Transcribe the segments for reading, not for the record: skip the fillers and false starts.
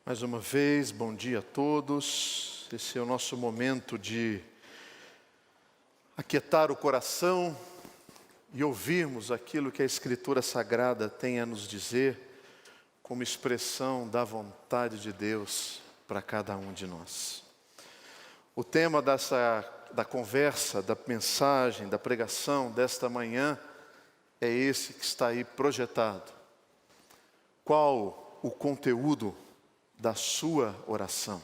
Mais uma vez, bom dia a todos. Esse é o nosso momento de aquietar o coração e ouvirmos aquilo que a Escritura Sagrada tem a nos dizer como expressão da vontade de Deus para cada um de nós. O tema da conversa, da mensagem, da pregação desta manhã é esse que está aí projetado. Qual o conteúdo da sua oração?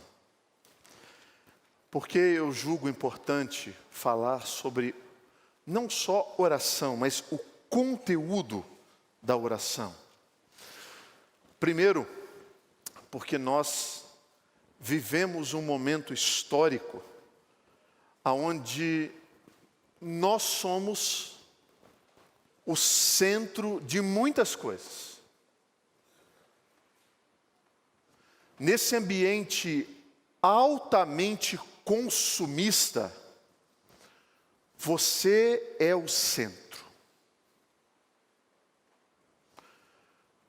Porque eu julgo importante falar sobre não só oração, mas o conteúdo da oração. Primeiro, porque nós vivemos um momento histórico onde nós somos o centro de muitas coisas. Nesse ambiente altamente consumista, você é o centro.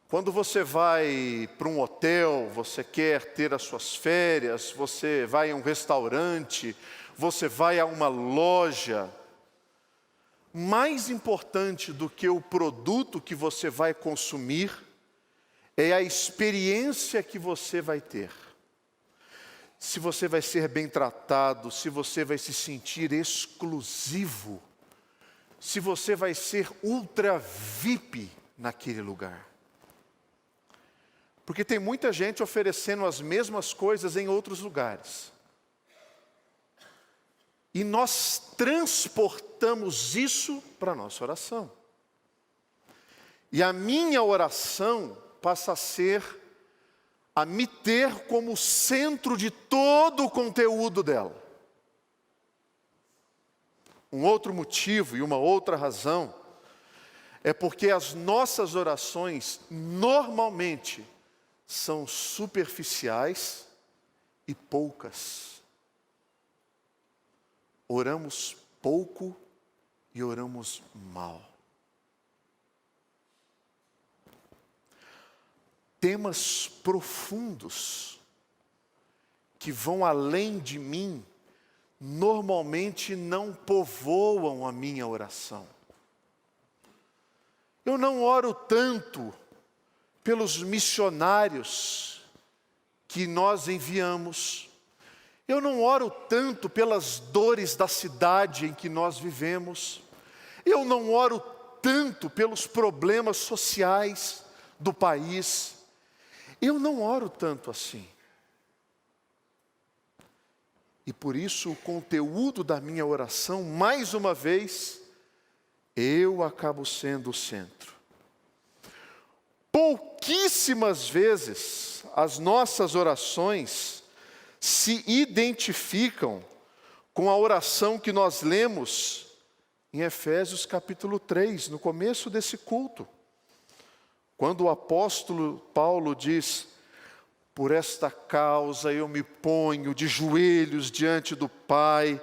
Quando você vai para um hotel, você quer ter as suas férias, você vai a um restaurante, você vai a uma loja, mais importante do que o produto que você vai consumir, é a experiência que você vai ter. Se você vai ser bem tratado, se você vai se sentir exclusivo, se você vai ser ultra VIP naquele lugar. Porque tem muita gente oferecendo as mesmas coisas em outros lugares. E nós transportamos isso para a nossa oração. E a minha oração passa a me ter como centro de todo o conteúdo dela. Um outro motivo e uma outra razão é porque as nossas orações normalmente são superficiais e poucas. Oramos pouco e oramos mal. Temas profundos, que vão além de mim, normalmente não povoam a minha oração. Eu não oro tanto pelos missionários que nós enviamos. Eu não oro tanto pelas dores da cidade em que nós vivemos. Eu não oro tanto pelos problemas sociais do país. Eu não oro tanto assim. E por isso o conteúdo da minha oração, mais uma vez, eu acabo sendo o centro. Pouquíssimas vezes as nossas orações se identificam com a oração que nós lemos em Efésios capítulo 3, no começo desse culto. Quando o apóstolo Paulo diz: por esta causa eu me ponho de joelhos diante do Pai,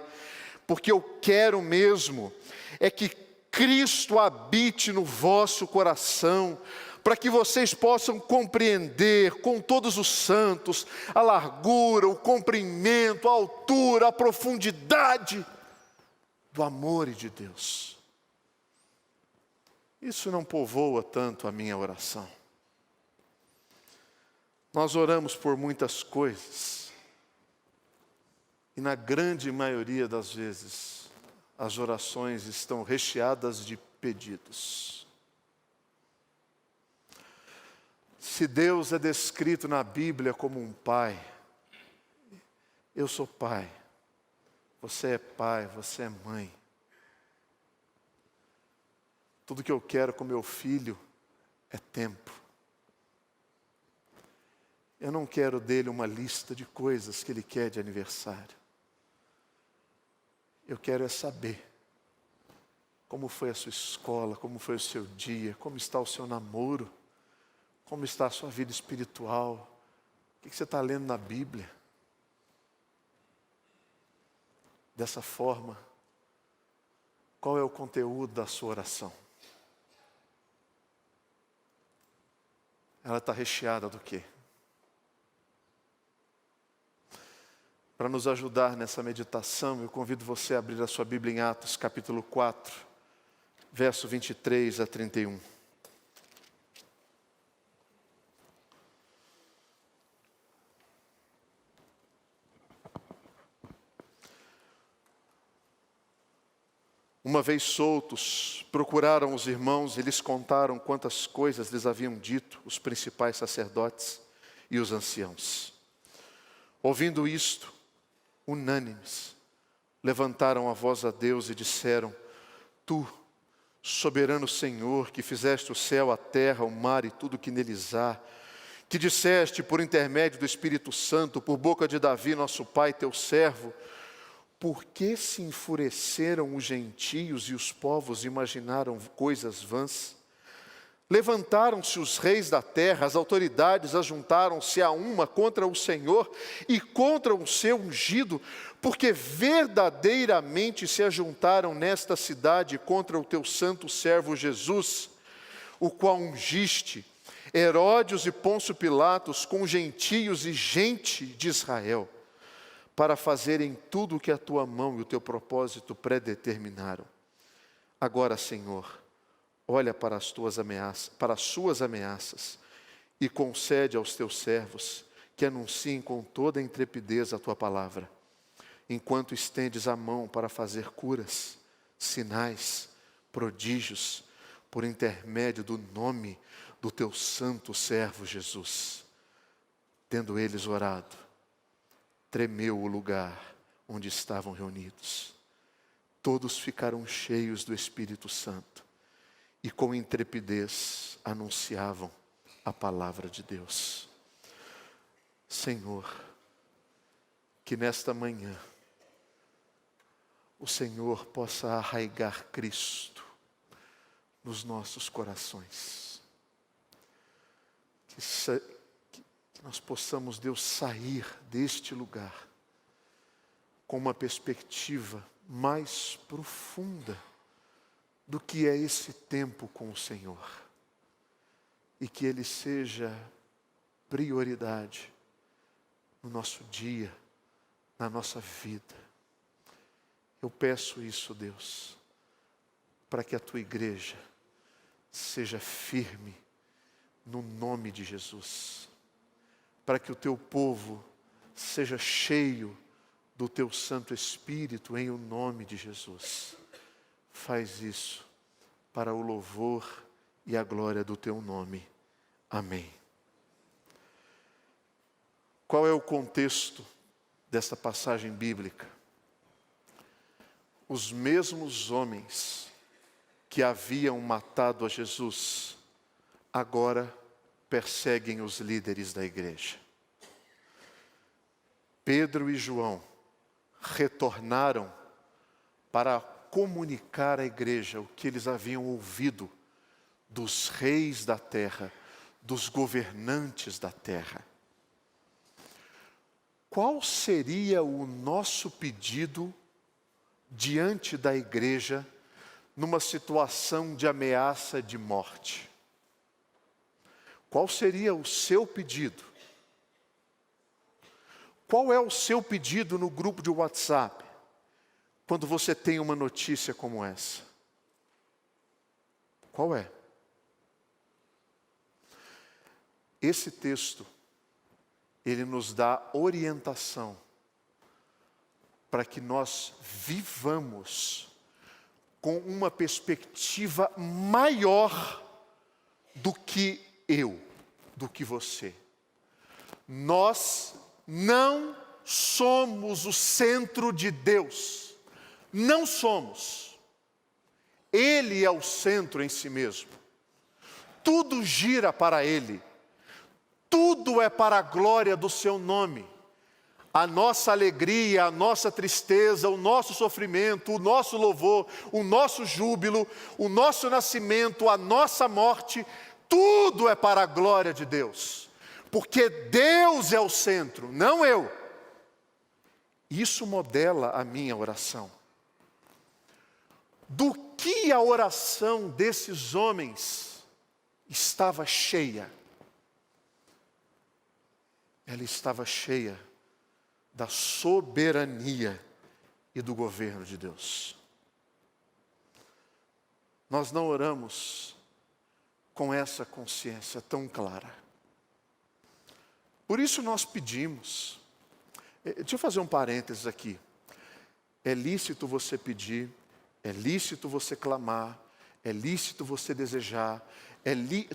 porque eu quero mesmo é que Cristo habite no vosso coração, para que vocês possam compreender com todos os santos a largura, o comprimento, a altura, a profundidade do amor de Deus. Isso não povoa tanto a minha oração. Nós oramos por muitas coisas, e na grande maioria das vezes, as orações estão recheadas de pedidos. Se Deus é descrito na Bíblia como um pai, eu sou pai, você é pai, você é mãe. Tudo que eu quero com meu filho é tempo. Eu não quero dele uma lista de coisas que ele quer de aniversário. Eu quero é saber como foi a sua escola, como foi o seu dia, como está o seu namoro, como está a sua vida espiritual, o que você está lendo na Bíblia. Dessa forma, qual é o conteúdo da sua oração? Ela está recheada do quê? Para nos ajudar nessa meditação, eu convido você a abrir a sua Bíblia em Atos, capítulo 4, verso 23 a 31. Uma vez soltos, procuraram os irmãos e lhes contaram quantas coisas lhes haviam dito os principais sacerdotes e os anciãos. Ouvindo isto, unânimes, levantaram a voz a Deus e disseram: Tu, soberano Senhor, que fizeste o céu, a terra, o mar e tudo o que neles há, que disseste por intermédio do Espírito Santo, por boca de Davi, nosso pai, teu servo, por que se enfureceram os gentios e os povos imaginaram coisas vãs? Levantaram-se os reis da terra, as autoridades ajuntaram-se a uma contra o Senhor e contra o seu ungido, porque verdadeiramente se ajuntaram nesta cidade contra o teu santo servo Jesus, o qual ungiste, Herodes e Pôncio Pilatos, com gentios e gente de Israel, para fazerem tudo o que a tua mão e o teu propósito predeterminaram. Agora, Senhor, olha para as tuas ameaças, para as suas ameaças, e concede aos teus servos que anunciem com toda a intrepidez a tua palavra, enquanto estendes a mão para fazer curas, sinais, prodígios, por intermédio do nome do teu santo servo Jesus. Tendo eles orado, tremeu o lugar onde estavam reunidos. Todos ficaram cheios do Espírito Santo e com intrepidez anunciavam a palavra de Deus. Senhor, que nesta manhã o Senhor possa arraigar Cristo nos nossos corações. Que nós possamos, Deus, sair deste lugar com uma perspectiva mais profunda do que é esse tempo com o Senhor. E que Ele seja prioridade no nosso dia, na nossa vida. Eu peço isso, Deus, para que a Tua igreja seja firme no nome de Jesus. Para que o Teu povo seja cheio do Teu Santo Espírito em o nome de Jesus. Faz isso para o louvor e a glória do Teu nome. Amém. Qual é o contexto desta passagem bíblica? Os mesmos homens que haviam matado a Jesus, agora perseguem os líderes da igreja. Pedro e João retornaram para comunicar à igreja o que eles haviam ouvido dos reis da terra, dos governantes da terra. Qual seria o nosso pedido diante da igreja numa situação de ameaça de morte? Qual seria o seu pedido? Qual é o seu pedido no grupo de WhatsApp, quando você tem uma notícia como essa? Qual é? Esse texto, ele nos dá orientação para que nós vivamos com uma perspectiva maior do que eu, do que você. Nós não somos o centro de Deus. Não somos. Ele é o centro em si mesmo. Tudo gira para Ele. Tudo é para a glória do seu nome. A nossa alegria, a nossa tristeza, o nosso sofrimento, o nosso louvor, o nosso júbilo, o nosso nascimento, a nossa morte, tudo é para a glória de Deus. Porque Deus é o centro, não eu. Isso modela a minha oração. Do que a oração desses homens estava cheia? Ela estava cheia da soberania e do governo de Deus. Nós não oramos com essa consciência tão clara. Por isso nós pedimos. Deixa eu fazer um parênteses aqui. É lícito você pedir, é lícito você clamar, é lícito você desejar,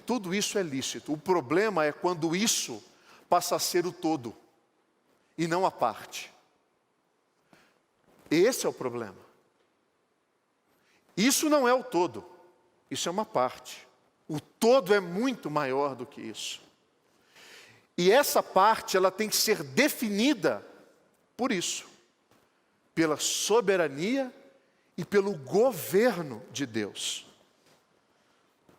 tudo isso é lícito. O problema é quando isso passa a ser o todo e não a parte. Esse é o problema. Isso não é o todo, isso é uma parte. O todo é muito maior do que isso. E essa parte, ela tem que ser definida por isso, pela soberania e pelo governo de Deus.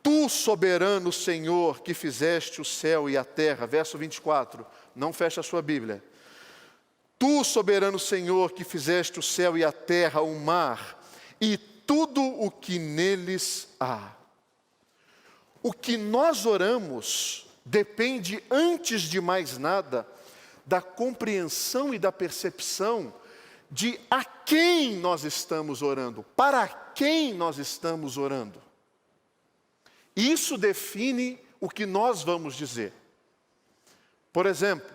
Tu, soberano Senhor, que fizeste o céu e a terra, verso 24, não fecha a sua Bíblia. Tu, soberano Senhor, que fizeste o céu e a terra, o mar, e tudo o que neles há. O que nós oramos depende, antes de mais nada, da compreensão e da percepção de a quem nós estamos orando, para quem nós estamos orando. Isso define o que nós vamos dizer. Por exemplo,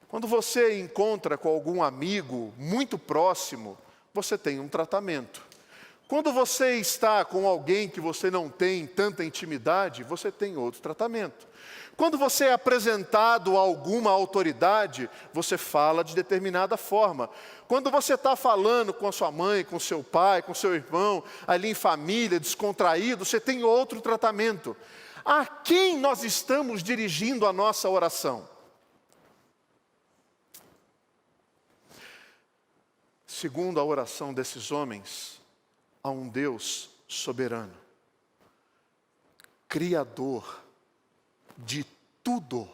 quando você encontra com algum amigo muito próximo, você tem um tratamento. Quando você está com alguém que você não tem tanta intimidade, você tem outro tratamento. Quando você é apresentado a alguma autoridade, você fala de determinada forma. Quando você está falando com a sua mãe, com seu pai, com seu irmão, ali em família, descontraído, você tem outro tratamento. A quem nós estamos dirigindo a nossa oração? Segundo a oração desses homens, a um Deus soberano, Criador de tudo,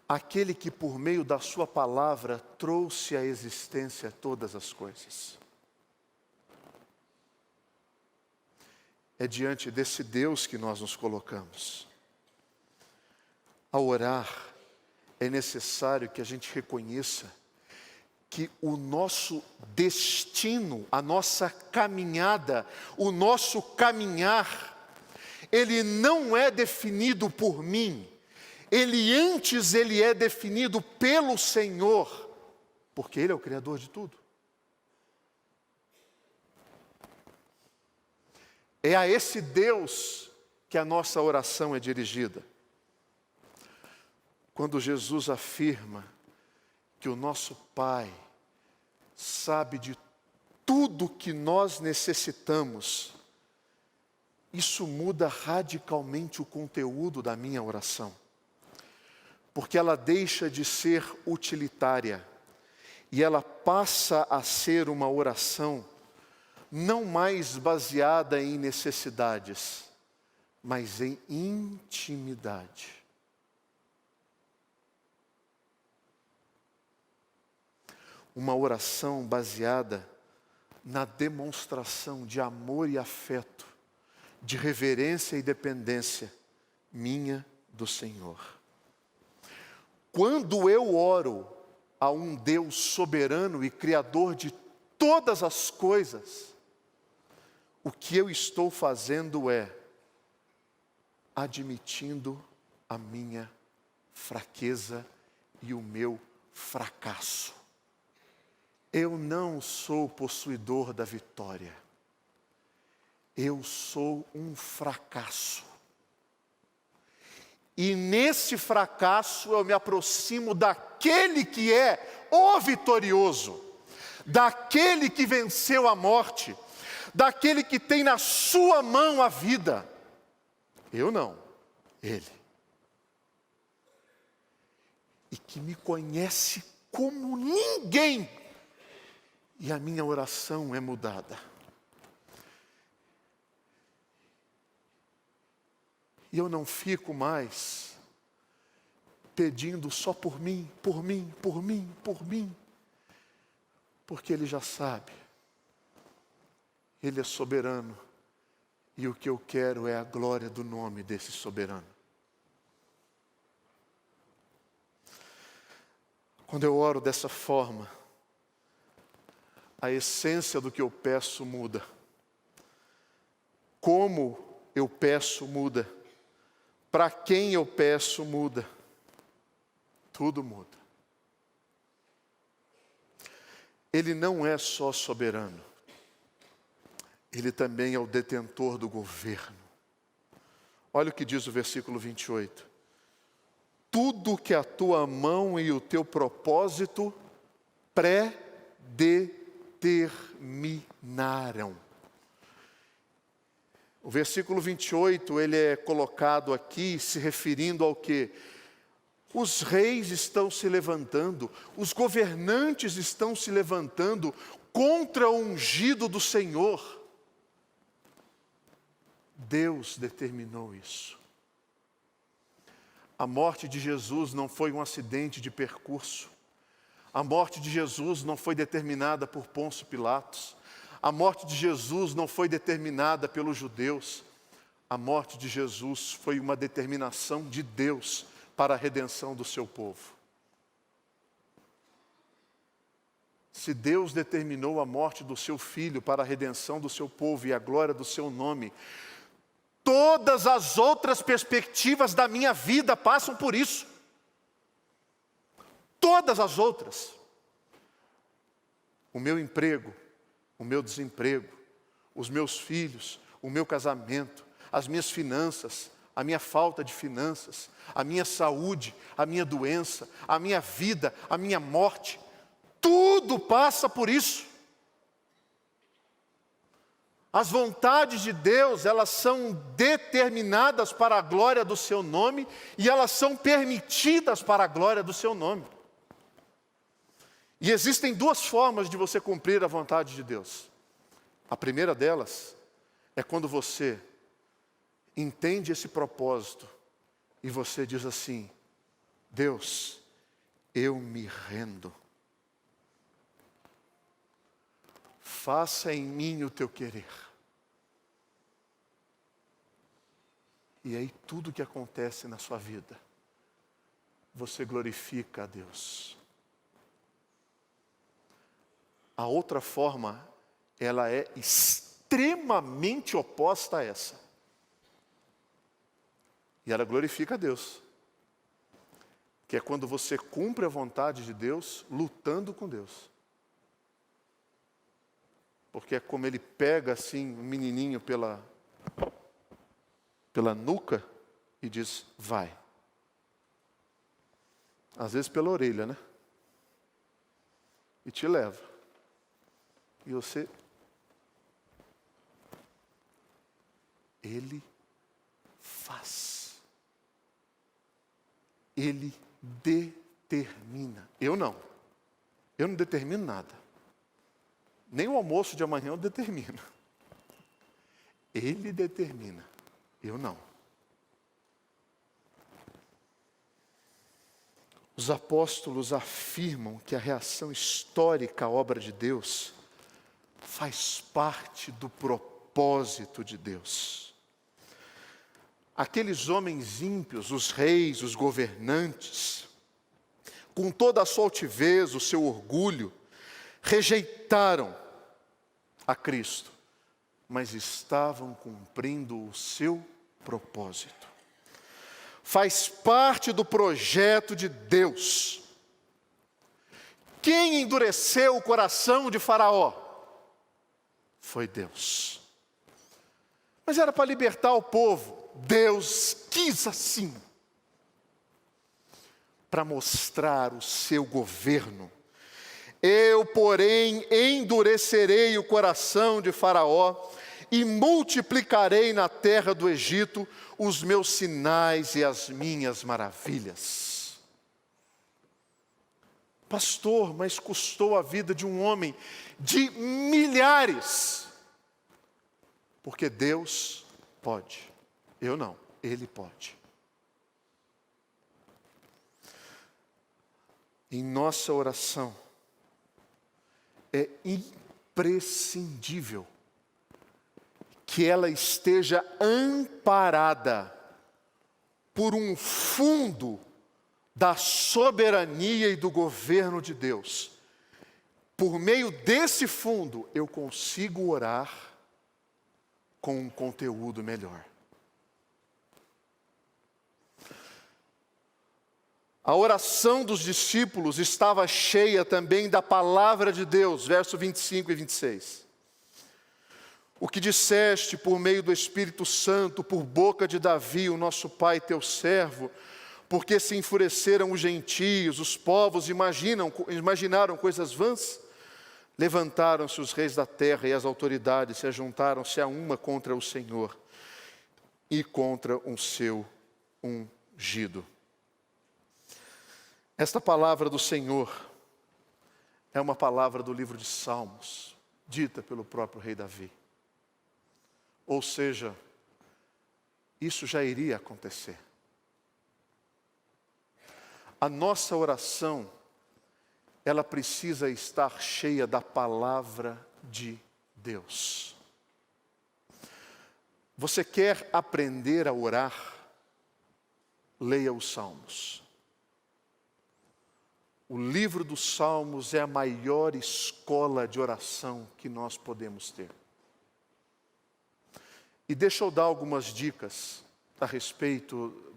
aquele que por meio da sua palavra trouxe à existência todas as coisas. É diante desse Deus que nós nos colocamos. Ao orar, é necessário que a gente reconheça que o nosso destino, a nossa caminhada, o nosso caminhar, ele não é definido por mim. Ele é definido pelo Senhor, porque Ele é o Criador de tudo. É a esse Deus que a nossa oração é dirigida. Quando Jesus afirma que o nosso Pai sabe de tudo que nós necessitamos, isso muda radicalmente o conteúdo da minha oração. Porque ela deixa de ser utilitária e ela passa a ser uma oração não mais baseada em necessidades, mas em intimidade. Uma oração baseada na demonstração de amor e afeto, de reverência e dependência minha do Senhor. Quando eu oro a um Deus soberano e criador de todas as coisas, o que eu estou fazendo é admitindo a minha fraqueza e o meu fracasso. Eu não sou possuidor da vitória. Eu sou um fracasso. E nesse fracasso eu me aproximo daquele que é o vitorioso, daquele que venceu a morte, daquele que tem na sua mão a vida. Eu não, Ele. E que me conhece como ninguém. E a minha oração é mudada. E eu não fico mais pedindo só por mim, por mim, por mim, por mim. Porque Ele já sabe. Ele é soberano. E o que eu quero é a glória do nome desse soberano. Quando eu oro dessa forma, a essência do que eu peço muda. Como eu peço muda. Para quem eu peço muda. Tudo muda. Ele não é só soberano. Ele também é o detentor do governo. Olha o que diz o versículo 28. Tudo que a tua mão e o teu propósito predeterminaram. O versículo 28, ele é colocado aqui se referindo ao quê? Os reis estão se levantando, os governantes estão se levantando contra o ungido do Senhor. Deus determinou isso. A morte de Jesus não foi um acidente de percurso. A morte de Jesus não foi determinada por Pôncio Pilatos. A morte de Jesus não foi determinada pelos judeus. A morte de Jesus foi uma determinação de Deus para a redenção do seu povo. Se Deus determinou a morte do seu filho para a redenção do seu povo e a glória do seu nome, todas as outras perspectivas da minha vida passam por isso. Todas as outras. O meu emprego, o meu desemprego, os meus filhos, o meu casamento, as minhas finanças, a minha falta de finanças, a minha saúde, a minha doença, a minha vida, a minha morte. Tudo passa por isso. As vontades de Deus, elas são determinadas para a glória do seu nome e elas são permitidas para a glória do seu nome. E existem duas formas de você cumprir a vontade de Deus. A primeira delas é quando você entende esse propósito e você diz assim: Deus, eu me rendo. Faça em mim o teu querer. E aí tudo que acontece na sua vida, você glorifica a Deus. A outra forma, ela é extremamente oposta a essa. E ela glorifica a Deus. Que é quando você cumpre a vontade de Deus, lutando com Deus. Porque é como ele pega assim o menininho pela nuca e diz, vai. Às vezes pela orelha, né? E te leva. E você... Ele faz. Ele determina. Eu não. Eu não determino nada. Nem o almoço de amanhã eu determino. Ele determina. Eu não. Os apóstolos afirmam que a reação histórica à obra de Deus faz parte do propósito de Deus. Aqueles homens ímpios, os reis, os governantes, com toda a sua altivez, o seu orgulho, rejeitaram a Cristo, mas estavam cumprindo o seu propósito. Faz parte do projeto de Deus. Quem endureceu o coração de Faraó? Foi Deus. Mas era para libertar o povo. Deus quis assim, para mostrar o seu governo. Eu, porém, endurecerei o coração de Faraó e multiplicarei na terra do Egito os meus sinais e as minhas maravilhas. Pastor, mas custou a vida de um homem de milhares. Porque Deus pode. Eu não, Ele pode. Em nossa oração, é imprescindível que ela esteja amparada por um fundo da soberania e do governo de Deus, por meio desse fundo, eu consigo orar com um conteúdo melhor. A oração dos discípulos estava cheia também da palavra de Deus, verso 25 e 26. O que disseste por meio do Espírito Santo, por boca de Davi, o nosso pai, teu servo, porque se enfureceram os gentios, os povos imaginaram coisas vãs? Levantaram-se os reis da terra e as autoridades se ajuntaram-se a uma contra o Senhor e contra o seu ungido. Esta palavra do Senhor é uma palavra do livro de Salmos, dita pelo próprio rei Davi. Ou seja, isso já iria acontecer. A nossa oração, ela precisa estar cheia da palavra de Deus. Você quer aprender a orar? Leia os Salmos. O livro dos Salmos é a maior escola de oração que nós podemos ter. E deixa eu dar algumas dicas a respeito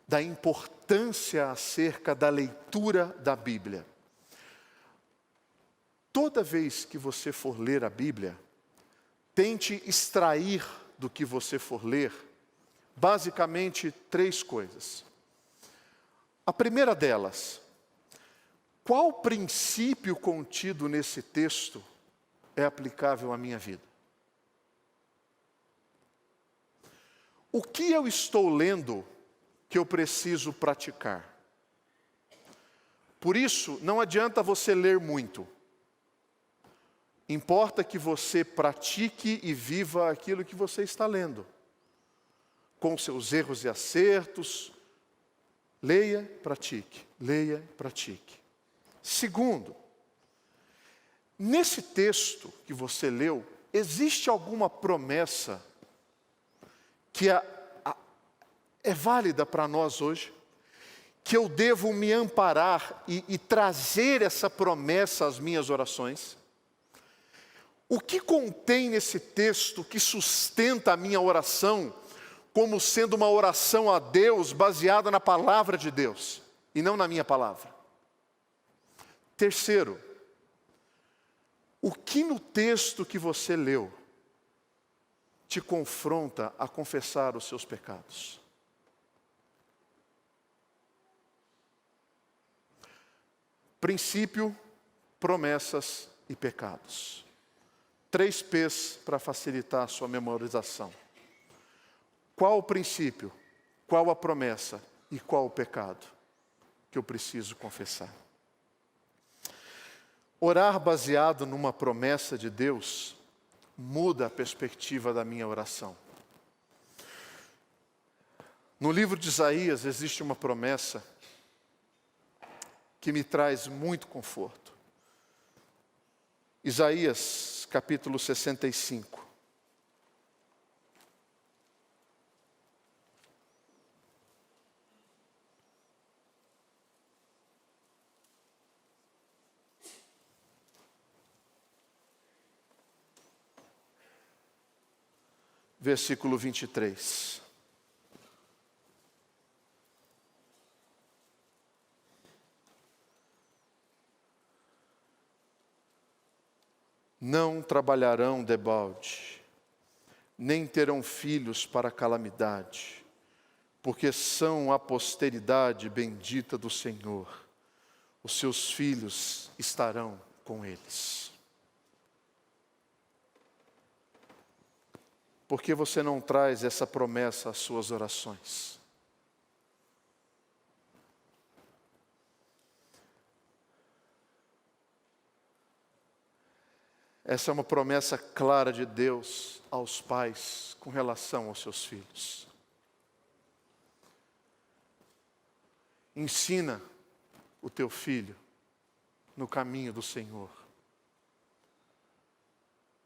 da importância acerca da leitura da Bíblia. Toda vez que você for ler a Bíblia, tente extrair do que você for ler, basicamente 3 coisas. A primeira delas, qual princípio contido nesse texto é aplicável à minha vida? O que eu estou lendo que eu preciso praticar? Por isso, não adianta você ler muito. Importa que você pratique e viva aquilo que você está lendo. Com seus erros e acertos, leia, pratique. Leia, pratique. Segundo, nesse texto que você leu, existe alguma promessa que é válida para nós hoje, que eu devo me amparar e trazer essa promessa às minhas orações? O que contém nesse texto que sustenta a minha oração como sendo uma oração a Deus baseada na palavra de Deus e não na minha palavra? Terceiro, o que no texto que você leu te confronta a confessar os seus pecados? Princípio, promessas e pecados. 3 P's para facilitar a sua memorização. Qual o princípio, qual a promessa e qual o pecado que eu preciso confessar? Orar baseado numa promessa de Deus muda a perspectiva da minha oração. No livro de Isaías existe uma promessa que me traz muito conforto. Isaías, capítulo 65. Versículo 23. Não trabalharão debalde, nem terão filhos para calamidade, porque são a posteridade bendita do Senhor. Os seus filhos estarão com eles. Por que você não traz essa promessa às suas orações? Essa é uma promessa clara de Deus aos pais com relação aos seus filhos. Ensina o teu filho no caminho do Senhor.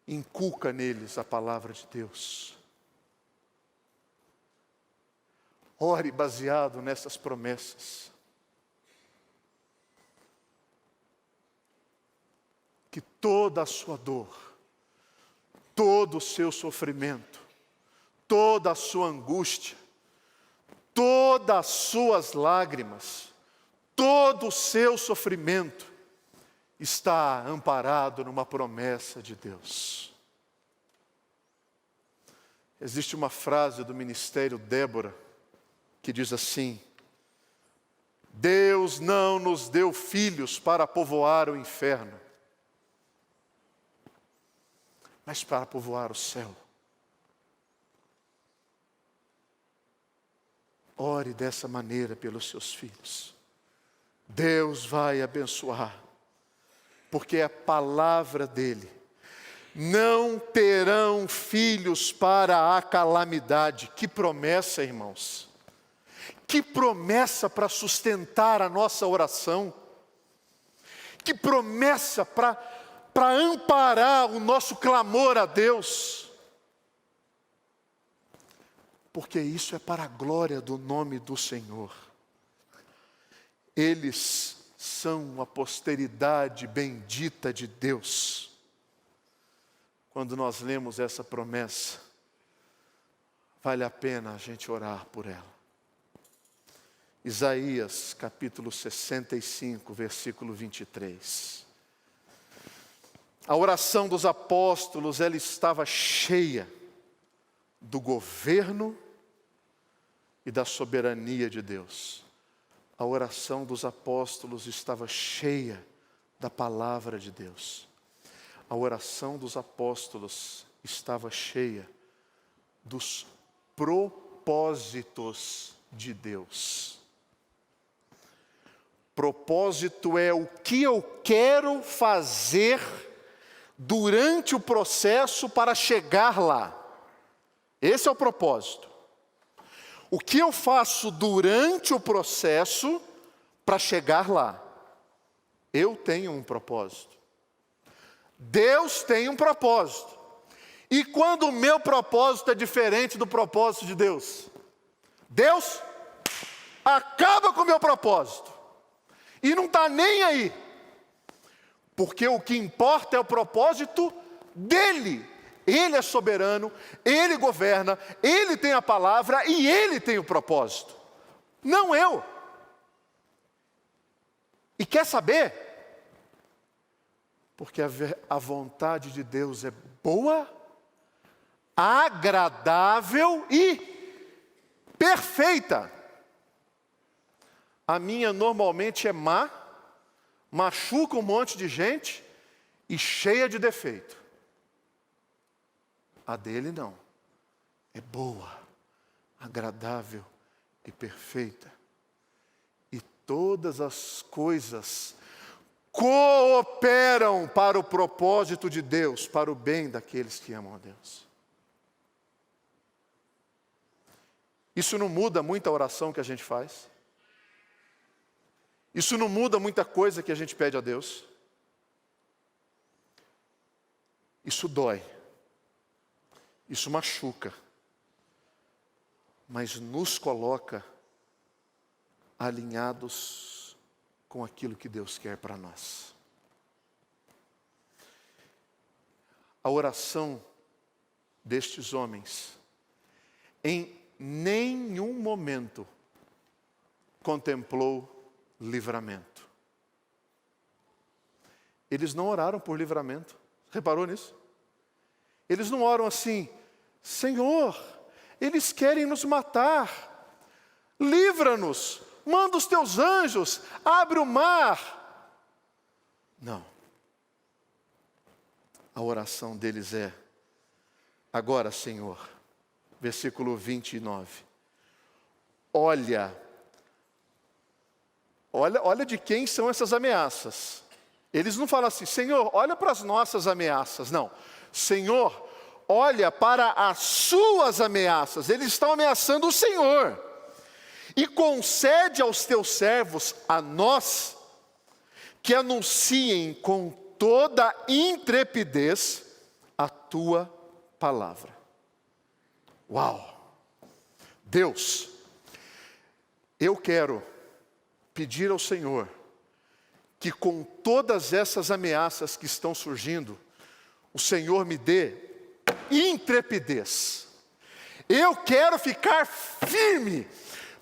Inculca neles a palavra de Deus. Ore baseado nessas promessas. Que toda a sua dor, todo o seu sofrimento, toda a sua angústia, todas as suas lágrimas, todo o seu sofrimento está amparado numa promessa de Deus. Existe uma frase do ministério Débora que diz assim: Deus não nos deu filhos para povoar o inferno, mas para povoar o céu. Ore dessa maneira pelos seus filhos. Deus vai abençoar, porque é a palavra dele. Não terão filhos para a calamidade. Que promessa, irmãos. Que promessa para sustentar a nossa oração. Que promessa para amparar o nosso clamor a Deus. Porque isso é para a glória do nome do Senhor. Eles são a posteridade bendita de Deus. Quando nós lemos essa promessa, vale a pena a gente orar por ela. Isaías capítulo 65, versículo 23. A oração dos apóstolos, ela estava cheia do governo e da soberania de Deus. A oração dos apóstolos estava cheia da palavra de Deus. A oração dos apóstolos estava cheia dos propósitos de Deus. Propósito é o que eu quero fazer durante o processo para chegar lá. Esse é o propósito. O que eu faço durante o processo para chegar lá? Eu tenho um propósito. Deus tem um propósito. E quando o meu propósito é diferente do propósito de Deus, Deus acaba com o meu propósito. E não está nem aí. Porque o que importa é o propósito dele. Ele é soberano, ele governa, ele tem a palavra e ele tem o propósito. Não eu. E quer saber? Porque a vontade de Deus é boa, agradável e perfeita. A minha normalmente é má, machuca um monte de gente e cheia de defeito. A dele não. É boa, agradável e perfeita. E todas as coisas cooperam para o propósito de Deus, para o bem daqueles que amam a Deus. Isso não muda muita oração que a gente faz. Isso não muda muita coisa que a gente pede a Deus. Isso dói. Isso machuca. Mas nos coloca alinhados com aquilo que Deus quer para nós. A oração destes homens, em nenhum momento, contemplou livramento. Eles não oraram por livramento. Reparou nisso? Eles não oram assim: Senhor, eles querem nos matar. Livra-nos. Manda os teus anjos, abre o mar. Não. A oração deles é: agora, Senhor, versículo 29. Olha de quem são essas ameaças. Eles não falam assim: Senhor, olha para as nossas ameaças. Não. Senhor, olha para as suas ameaças. Eles estão ameaçando o Senhor. E concede aos teus servos, a nós, que anunciem com toda intrepidez a tua palavra. Uau! Deus, Eu quero pedir ao Senhor que com todas essas ameaças que estão surgindo, o Senhor me dê intrepidez. Eu quero ficar firme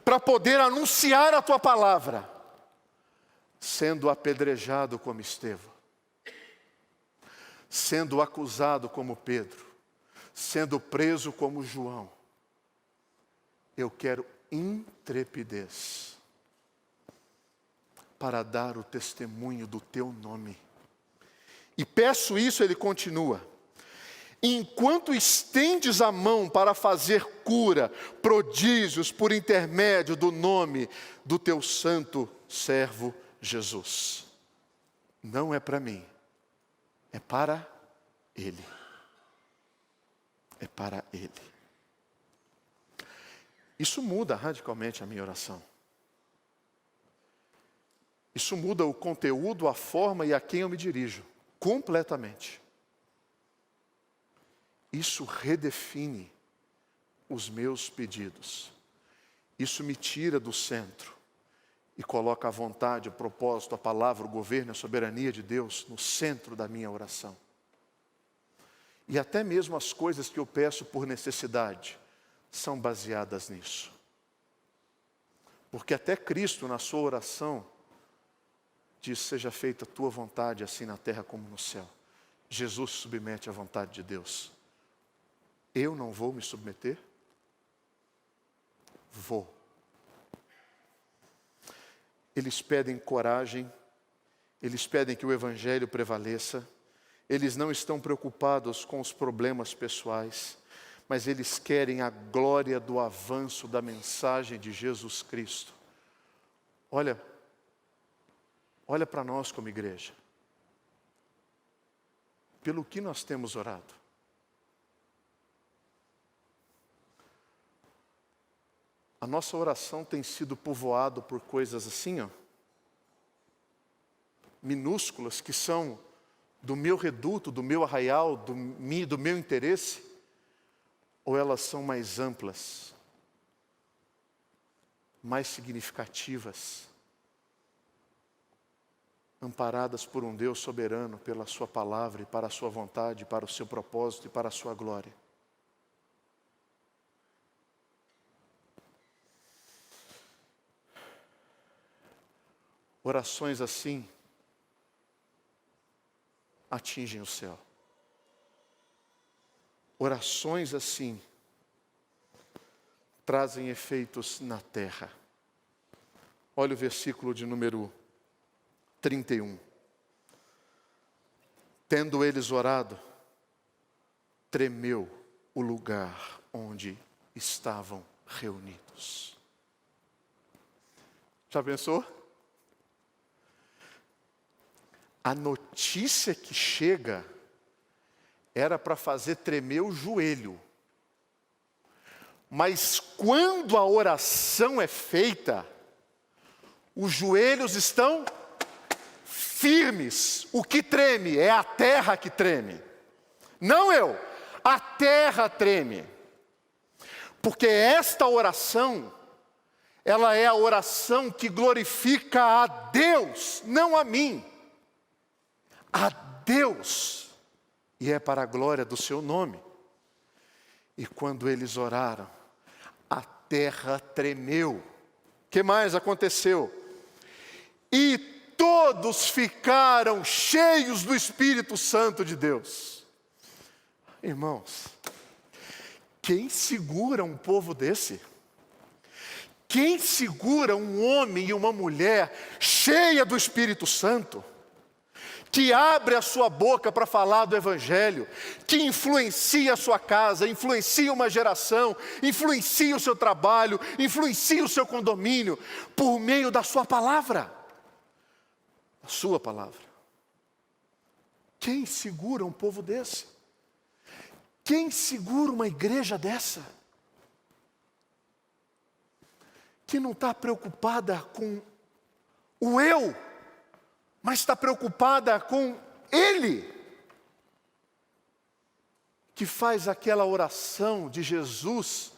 para poder anunciar a tua palavra, sendo apedrejado como Estevão, sendo acusado como Pedro, sendo preso como João. Eu quero intrepidez para dar o testemunho do teu nome. E peço isso, ele continua: enquanto estendes a mão para fazer cura, prodígios por intermédio do nome do teu santo servo Jesus. Não é para mim, é para ele. É para ele. Isso muda radicalmente a minha oração. Isso muda o conteúdo, a forma e a quem eu me dirijo, completamente. Isso redefine os meus pedidos. Isso me tira do centro e coloca a vontade, o propósito, a palavra, o governo, a soberania de Deus no centro da minha oração. E até mesmo as coisas que eu peço por necessidade são baseadas nisso. Porque até Cristo, na sua oração, diz: seja feita a tua vontade, assim na terra como no céu. Jesus se submete à vontade de Deus. Eu não vou me submeter? Vou. Eles pedem coragem, eles pedem que o Evangelho prevaleça, eles não estão preocupados com os problemas pessoais, mas eles querem a glória do avanço da mensagem de Jesus Cristo. Olha para nós como igreja. Pelo que nós temos orado? A nossa oração tem sido povoada por coisas assim, minúsculas, que são do meu reduto, do meu arraial, do meu interesse? Ou elas são mais amplas, mais significativas, amparadas por um Deus soberano, pela sua palavra e para a sua vontade, para o seu propósito e para a sua glória? Orações assim atingem o céu. Orações assim trazem efeitos na terra. Olha o versículo de número 31. Tendo eles orado, tremeu o lugar onde estavam reunidos. Já pensou? A notícia que chega era para fazer tremer o joelho. Mas quando a oração é feita, os joelhos estão firmes. O que treme é a terra que treme. Não eu, a terra treme. Porque esta oração, ela é a oração que glorifica a Deus, não a mim. A Deus, e é para a glória do seu nome. E quando eles oraram, a terra tremeu. O que mais aconteceu? E todos ficaram cheios do Espírito Santo de Deus. Irmãos, quem segura um povo desse? Quem segura um homem e uma mulher cheia do Espírito Santo? Que abre a sua boca para falar do Evangelho, que influencia a sua casa, influencia uma geração, influencia o seu trabalho, influencia o seu condomínio, por meio da sua palavra. A sua palavra. Quem segura um povo desse? Quem segura uma igreja dessa? Que não está preocupada com o eu, mas está preocupada com Ele, que faz aquela oração de Jesus,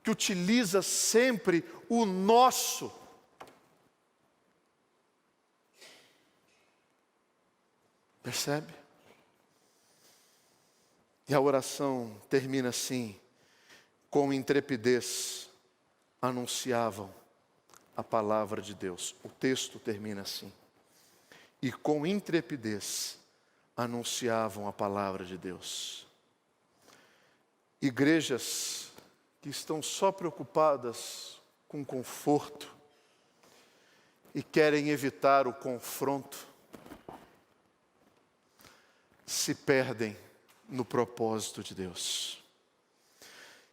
que utiliza sempre o nosso Percebe? E a oração termina assim: com intrepidez anunciavam a palavra de Deus. O texto termina assim: e com intrepidez anunciavam a palavra de Deus. Igrejas que estão só preocupadas com conforto e querem evitar o confronto, se perdem no propósito de Deus.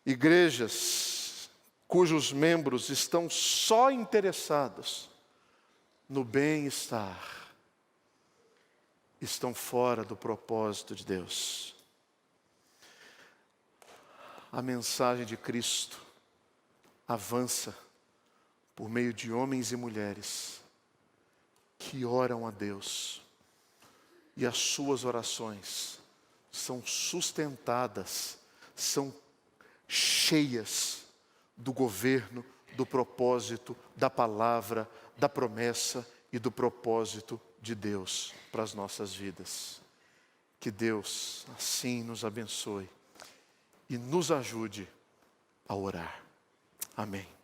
Igrejas cujos membros estão só interessados no bem-estar, estão fora do propósito de Deus. A mensagem de Cristo avança por meio de homens e mulheres que oram a Deus, e as suas orações são sustentadas, são cheias do governo, do propósito, da palavra, da promessa e do propósito de Deus para as nossas vidas. Que Deus assim nos abençoe e nos ajude a orar. Amém.